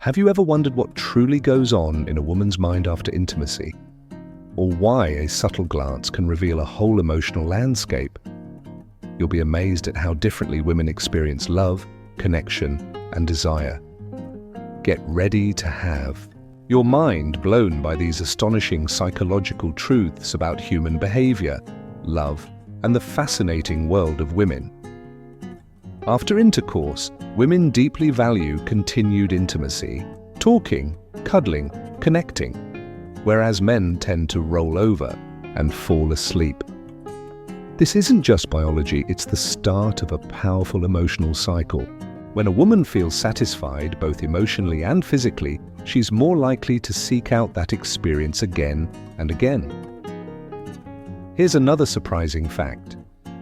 Have you ever wondered what truly goes on in a woman's mind after intimacy? Or why a subtle glance can reveal a whole emotional landscape? You'll be amazed at how differently women experience love, connection, and desire. Get ready to have your mind blown by these astonishing psychological truths about human behavior, love, and the fascinating world of women. After intercourse, women deeply value continued intimacy, talking, cuddling, connecting, whereas men tend to roll over and fall asleep. This isn't just biology, it's the start of a powerful emotional cycle. When a woman feels satisfied, both emotionally and physically, she's more likely to seek out that experience again and again. Here's another surprising fact.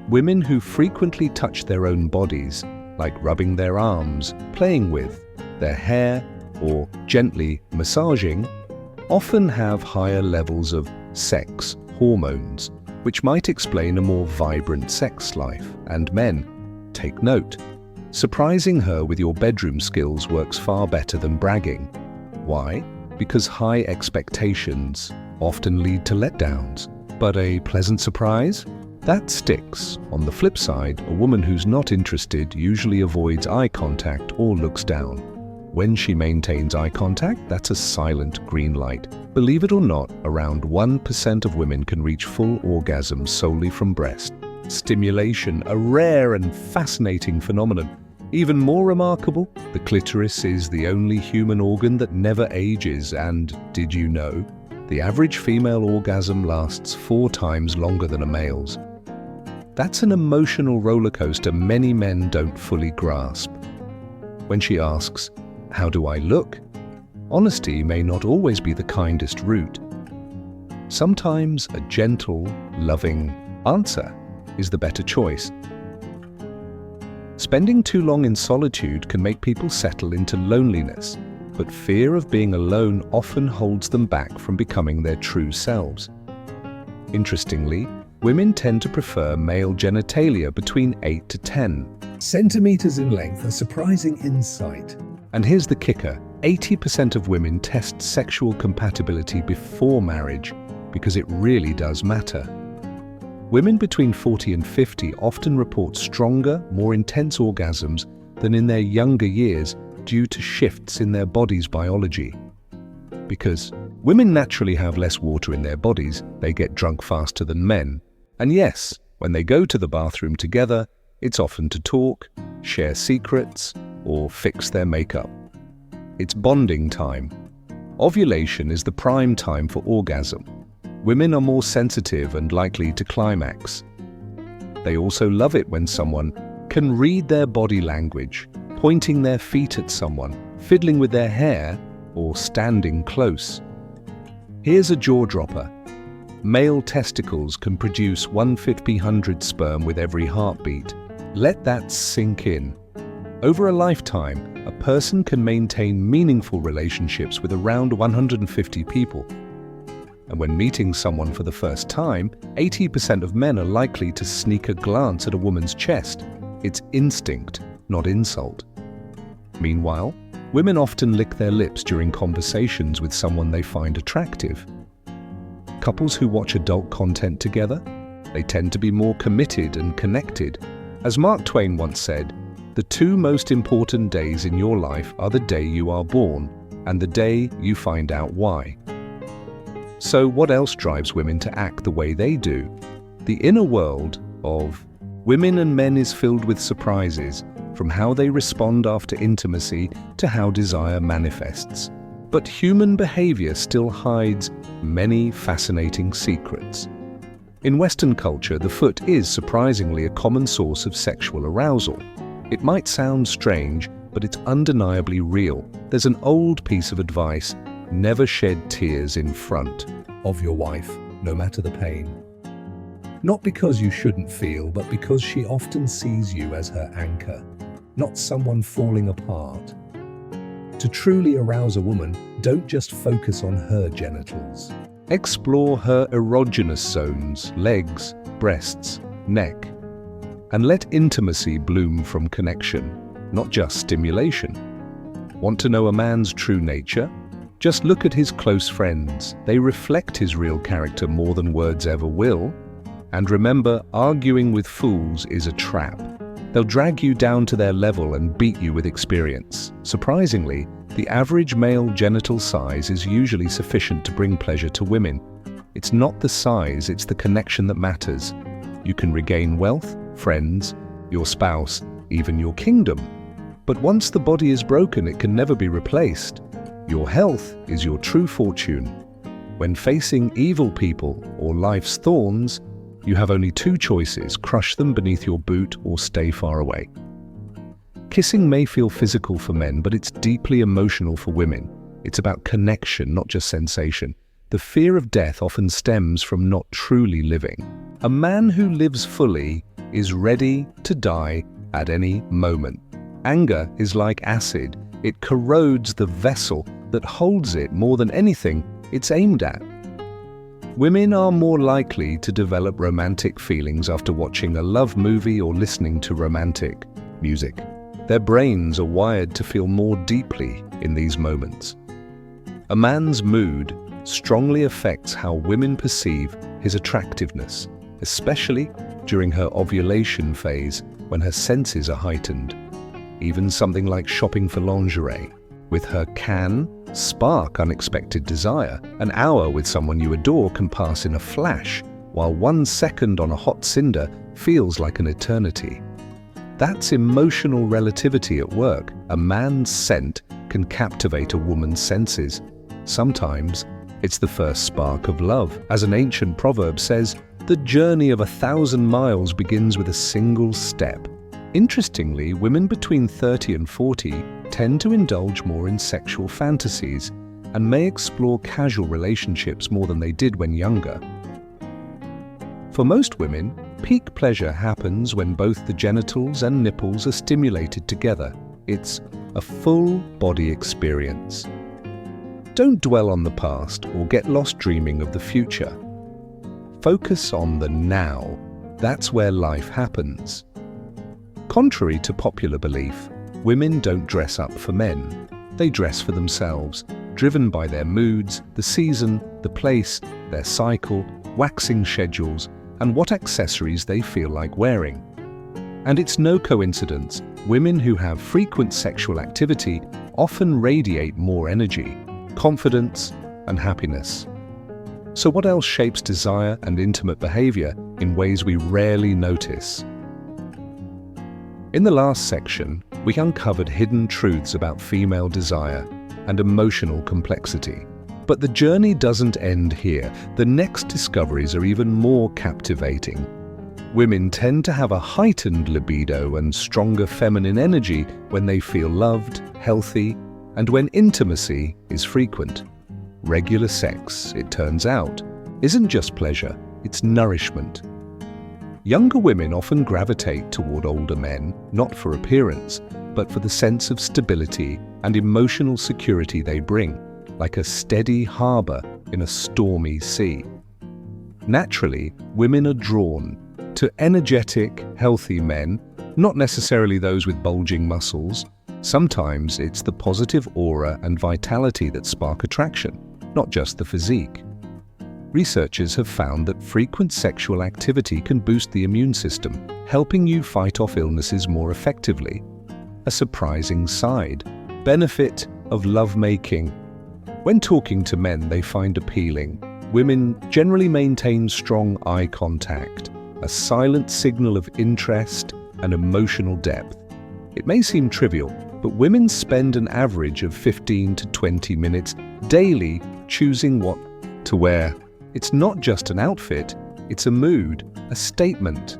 Women who frequently touch their own bodies, like rubbing their arms, playing with their hair, or gently massaging, often have higher levels of sex hormones, which might explain a more vibrant sex life. And men, take note, surprising her with your bedroom skills works far better than bragging. Why? Because high expectations often lead to letdowns. But a pleasant surprise? That sticks. On the flip side, a woman who's not interested usually avoids eye contact or looks down. When she maintains eye contact, that's a silent green light. Believe it or not, around 1% of women can reach full orgasm solely from breast stimulation, a rare and fascinating phenomenon. Even more remarkable, the clitoris is the only human organ that never ages, and did you know? The average female orgasm lasts 4 times longer than a male's. That's an emotional roller coaster many men don't fully grasp. When she asks, "How do I look?" honesty may not always be the kindest route. Sometimes a gentle, loving answer is the better choice. Spending too long in solitude can make people settle into loneliness, but fear of being alone often holds them back from becoming their true selves. Interestingly, women tend to prefer male genitalia between 8 to 10 centimeters in length, a surprising insight. And here's the kicker, 80% of women test sexual compatibility before marriage because it really does matter. Women between 40 and 50 often report stronger, more intense orgasms than in their younger years due to shifts in their body's biology. Because women naturally have less water in their bodies, they get drunk faster than men. And yes, when they go to the bathroom together, it's often to talk, share secrets, or fix their makeup. It's bonding time. Ovulation is the prime time for orgasm. Women are more sensitive and likely to climax. They also love it when someone can read their body language, pointing their feet at someone, fiddling with their hair, or standing close. Here's a jaw-dropper. Male testicles can produce 1/50 sperm with every heartbeat. Let that sink in. Over a lifetime, a person can maintain meaningful relationships with around 150 people. And when meeting someone for the first time, 80% of men are likely to sneak a glance at a woman's chest. It's instinct, not insult. Meanwhile, women often lick their lips during conversations with someone they find attractive. Couples who watch adult content together, they tend to be more committed and connected. As Mark Twain once said, "The 2 most important days in your life are the day you are born and the day you find out why." So what else drives women to act the way they do? The inner world of women and men is filled with surprises, from how they respond after intimacy to how desire manifests. But human behavior still hides many fascinating secrets. In Western culture, the foot is surprisingly a common source of sexual arousal. It might sound strange, but it's undeniably real. There's an old piece of advice: never shed tears in front of your wife, no matter the pain. Not because you shouldn't feel, but because she often sees you as her anchor, not someone falling apart. To truly arouse a woman, don't just focus on her genitals. Explore her erogenous zones, legs, breasts, neck, and let intimacy bloom from connection, not just stimulation. Want to know a man's true nature? Just look at his close friends. They reflect his real character more than words ever will. And remember, arguing with fools is a trap. They'll drag you down to their level and beat you with experience. Surprisingly, the average male genital size is usually sufficient to bring pleasure to women. It's not the size, it's the connection that matters. You can regain wealth, friends, your spouse, even your kingdom. But once the body is broken, it can never be replaced. Your health is your true fortune. When facing evil people or life's thorns, you have only two choices: crush them beneath your boot or stay far away. Kissing may feel physical for men, but it's deeply emotional for women. It's about connection, not just sensation. The fear of death often stems from not truly living. A man who lives fully is ready to die at any moment. Anger is like acid. It corrodes the vessel that holds it more than anything it's aimed at. Women are more likely to develop romantic feelings after watching a love movie or listening to romantic music. Their brains are wired to feel more deeply in these moments. A man's mood strongly affects how women perceive his attractiveness, especially during her ovulation phase when her senses are heightened. Even something like shopping for lingerie with her can spark unexpected desire. An hour with someone you adore can pass in a flash, while 1 second on a hot cinder feels like an eternity. That's emotional relativity at work. A man's scent can captivate a woman's senses. Sometimes it's the first spark of love. As an ancient proverb says, the journey of 1,000 miles begins with a single step. Interestingly, women between 30 and 40 tend to indulge more in sexual fantasies and may explore casual relationships more than they did when younger. For most women, peak pleasure happens when both the genitals and nipples are stimulated together. It's a full body experience. Don't dwell on the past or get lost dreaming of the future. Focus on the now. That's where life happens. Contrary to popular belief, women don't dress up for men. They dress for themselves, driven by their moods, the season, the place, their cycle, waxing schedules, and what accessories they feel like wearing. And it's no coincidence, women who have frequent sexual activity often radiate more energy, confidence, and happiness. So what else shapes desire and intimate behavior in ways we rarely notice? In the last section, we uncovered hidden truths about female desire and emotional complexity. But the journey doesn't end here. The next discoveries are even more captivating. Women tend to have a heightened libido and stronger feminine energy when they feel loved, healthy, and when intimacy is frequent. Regular sex, it turns out, isn't just pleasure, it's nourishment. Younger women often gravitate toward older men, not for appearance, but for the sense of stability and emotional security they bring, like a steady harbor in a stormy sea. Naturally, women are drawn to energetic, healthy men, not necessarily those with bulging muscles. Sometimes it's the positive aura and vitality that spark attraction, not just the physique. Researchers have found that frequent sexual activity can boost the immune system, helping you fight off illnesses more effectively. A surprising side benefit of lovemaking. When talking to men they find appealing, women generally maintain strong eye contact, a silent signal of interest and emotional depth. It may seem trivial, but women spend an average of 15 to 20 minutes daily choosing what to wear. It's not just an outfit, it's a mood, a statement.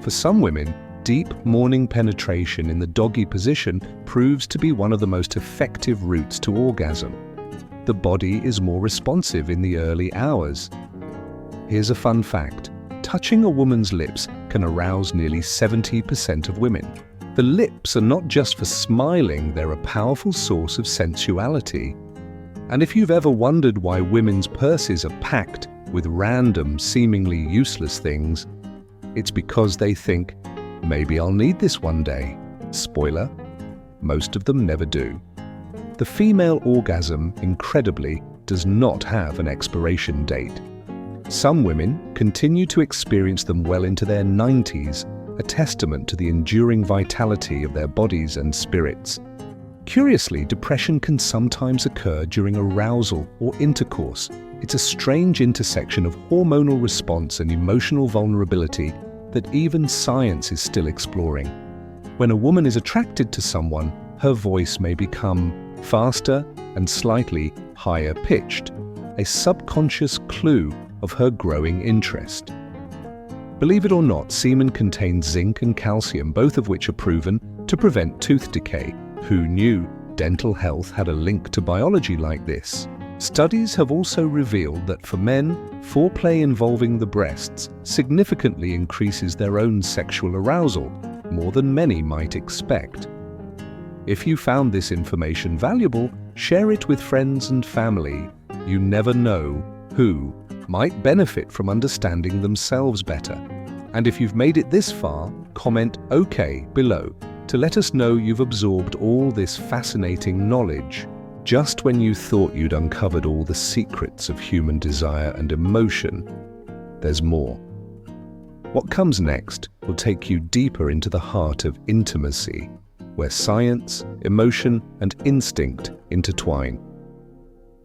For some women, deep morning penetration in the doggy position proves to be one of the most effective routes to orgasm. The body is more responsive in the early hours. Here's a fun fact. Touching a woman's lips can arouse nearly 70% of women. The lips are not just for smiling, they're a powerful source of sensuality. And if you've ever wondered why women's purses are packed with random, seemingly useless things, it's because they think, maybe I'll need this one day. Spoiler, most of them never do. The female orgasm, incredibly, does not have an expiration date. Some women continue to experience them well into their 90s, a testament to the enduring vitality of their bodies and spirits. Curiously, depression can sometimes occur during arousal or intercourse. It's a strange intersection of hormonal response and emotional vulnerability that even science is still exploring. When a woman is attracted to someone, her voice may become faster and slightly higher pitched, a subconscious clue of her growing interest. Believe it or not, semen contains zinc and calcium, both of which are proven to prevent tooth decay. Who knew dental health had a link to biology like this? Studies have also revealed that for men, foreplay involving the breasts significantly increases their own sexual arousal, more than many might expect. If you found this information valuable, share it with friends and family. You never know who might benefit from understanding themselves better. And if you've made it this far, comment OK below to let us know you've absorbed all this fascinating knowledge. Just when you thought you'd uncovered all the secrets of human desire and emotion, there's more. What comes next will take you deeper into the heart of intimacy, where science, emotion, and instinct intertwine.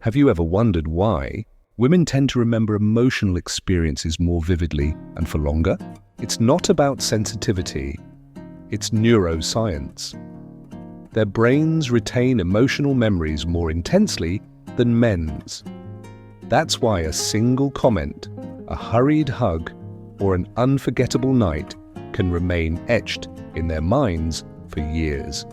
Have you ever wondered why women tend to remember emotional experiences more vividly and for longer? It's not about sensitivity, it's neuroscience. Their brains retain emotional memories more intensely than men's. That's why a single comment, a hurried hug, or an unforgettable night can remain etched in their minds for years.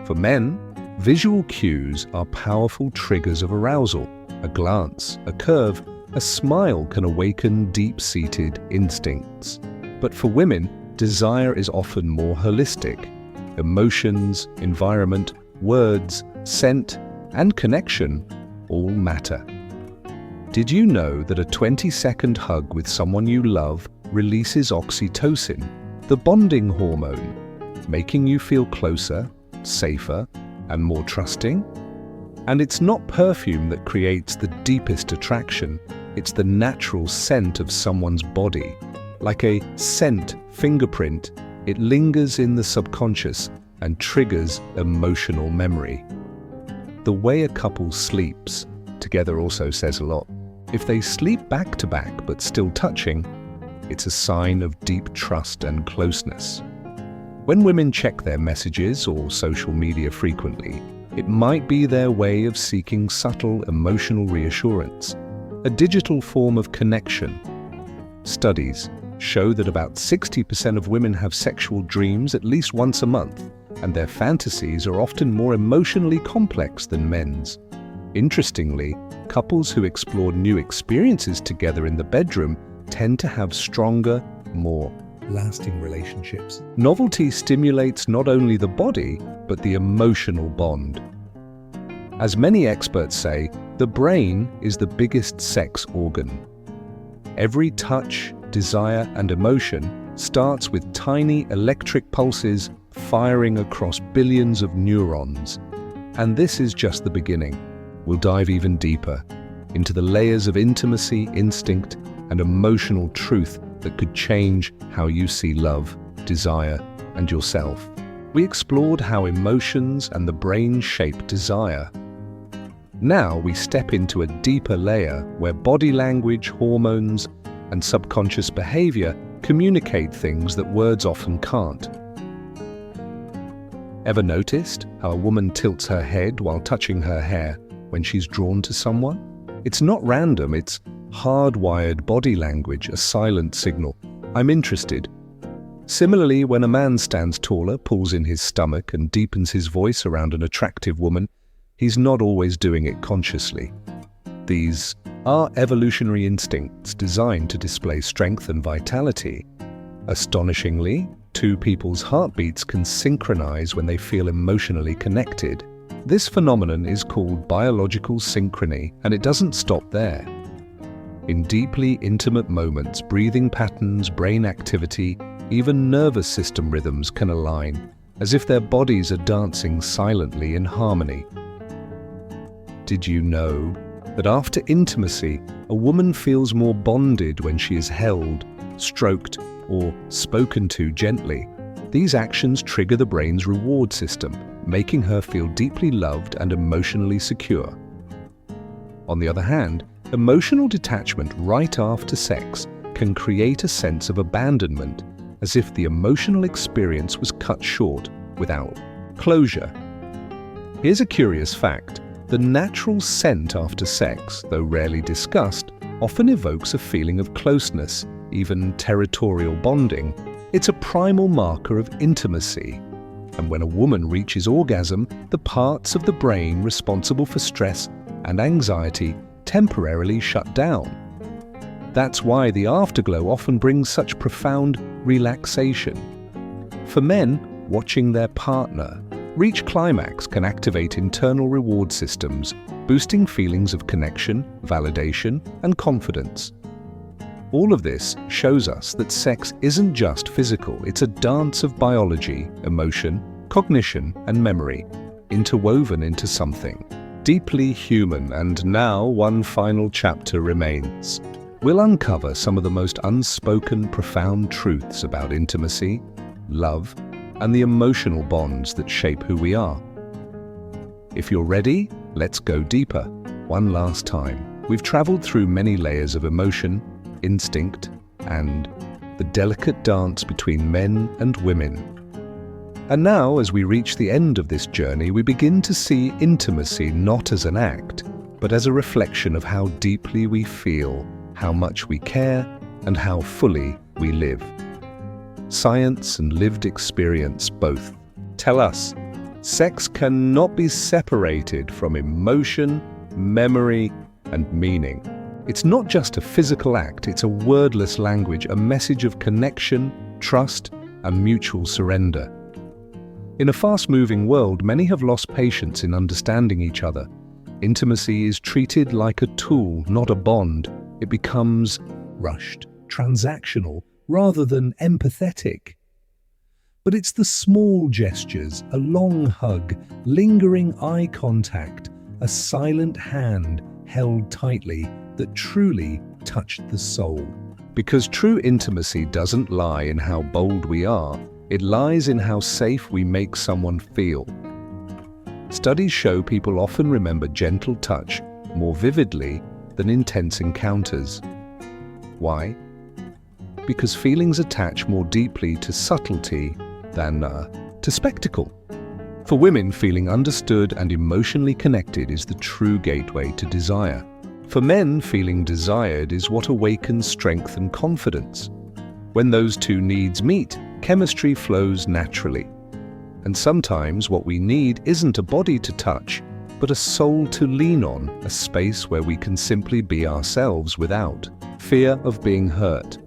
For men, visual cues are powerful triggers of arousal. A glance, a curve, a smile can awaken deep-seated instincts. But for women, desire is often more holistic. Emotions, environment, words, scent, and connection all matter. Did you know that a 20-second hug with someone you love releases oxytocin, the bonding hormone, making you feel closer, safer, and more trusting? And it's not perfume that creates the deepest attraction, it's the natural scent of someone's body. Like a scent fingerprint, it lingers in the subconscious and triggers emotional memory. The way a couple sleeps together also says a lot. If they sleep back to back but still touching, it's a sign of deep trust and closeness. When women check their messages or social media frequently, it might be their way of seeking subtle emotional reassurance, a digital form of connection. Studies show that about 60% of women have sexual dreams at least once a month, and their fantasies are often more emotionally complex than men's. Interestingly, couples who explore new experiences together in the bedroom tend to have stronger, more lasting relationships. Novelty stimulates not only the body, but the emotional bond. As many experts say, the brain is the biggest sex organ. Every touch, desire, and emotion starts with tiny electric pulses firing across billions of neurons. And this is just the beginning. We'll dive even deeper into the layers of intimacy, instinct, and emotional truth that could change how you see love, desire, and yourself. We explored how emotions and the brain shape desire. Now we step into a deeper layer where body language, hormones, and subconscious behavior communicate things that words often can't. Ever noticed how a woman tilts her head while touching her hair when she's drawn to someone? It's not random, it's hardwired body language, a silent signal. I'm interested. Similarly, when a man stands taller, pulls in his stomach, and deepens his voice around an attractive woman, he's not always doing it consciously. These are evolutionary instincts designed to display strength and vitality. Astonishingly, two people's heartbeats can synchronize when they feel emotionally connected. This phenomenon is called biological synchrony, and it doesn't stop there. In deeply intimate moments, breathing patterns, brain activity, even nervous system rhythms can align, as if their bodies are dancing silently in harmony. Did you know that after intimacy, a woman feels more bonded when she is held, stroked, or spoken to gently? These actions trigger the brain's reward system, making her feel deeply loved and emotionally secure. On the other hand, emotional detachment right after sex can create a sense of abandonment, as if the emotional experience was cut short without closure. Here's a curious fact. The natural scent after sex, though rarely discussed, often evokes a feeling of closeness, even territorial bonding. It's a primal marker of intimacy. And when a woman reaches orgasm, the parts of the brain responsible for stress and anxiety temporarily shut down. That's why the afterglow often brings such profound relaxation. For men, watching their partner reach climax can activate internal reward systems, boosting feelings of connection, validation, and confidence. All of this shows us that sex isn't just physical, it's a dance of biology, emotion, cognition, and memory, interwoven into something deeply human. And now one final chapter remains. We'll uncover some of the most unspoken, profound truths about intimacy, love, and the emotional bonds that shape who we are. If you're ready, let's go deeper. One last time. We've traveled through many layers of emotion, instinct, and the delicate dance between men and women. And now, as we reach the end of this journey, we begin to see intimacy not as an act, but as a reflection of how deeply we feel, how much we care, and how fully we live. Science and lived experience both tell us sex cannot be separated from emotion, memory, and meaning. It's not just a physical act, it's a wordless language, a message of connection, trust, and mutual surrender. In a fast-moving world, many have lost patience in understanding each other. Intimacy is treated like a tool, not a bond. It becomes rushed, transactional, rather than empathetic. But it's the small gestures, a long hug, lingering eye contact, a silent hand held tightly that truly touched the soul. Because true intimacy doesn't lie in how bold we are, it lies in how safe we make someone feel. Studies show people often remember gentle touch more vividly than intense encounters. Why? Because feelings attach more deeply to subtlety than to spectacle. For women, feeling understood and emotionally connected is the true gateway to desire. For men, feeling desired is what awakens strength and confidence. When those two needs meet, chemistry flows naturally. And sometimes what we need isn't a body to touch, but a soul to lean on, a space where we can simply be ourselves without fear of being hurt.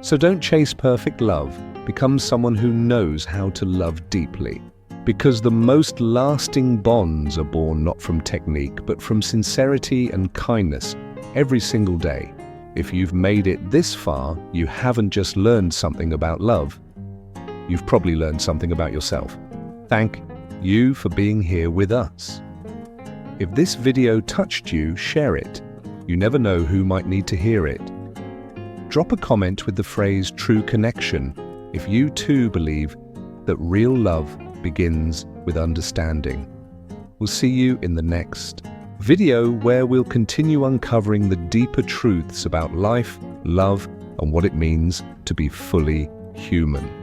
So don't chase perfect love, become someone who knows how to love deeply. Because the most lasting bonds are born not from technique, but from sincerity and kindness every single day. If you've made it this far, you haven't just learned something about love. You've probably learned something about yourself. Thank you for being here with us. If this video touched you, share it. You never know who might need to hear it. Drop a comment with the phrase "true connection" if you too believe that real love begins with understanding. We'll see you in the next video, where we'll continue uncovering the deeper truths about life, love, and what it means to be fully human.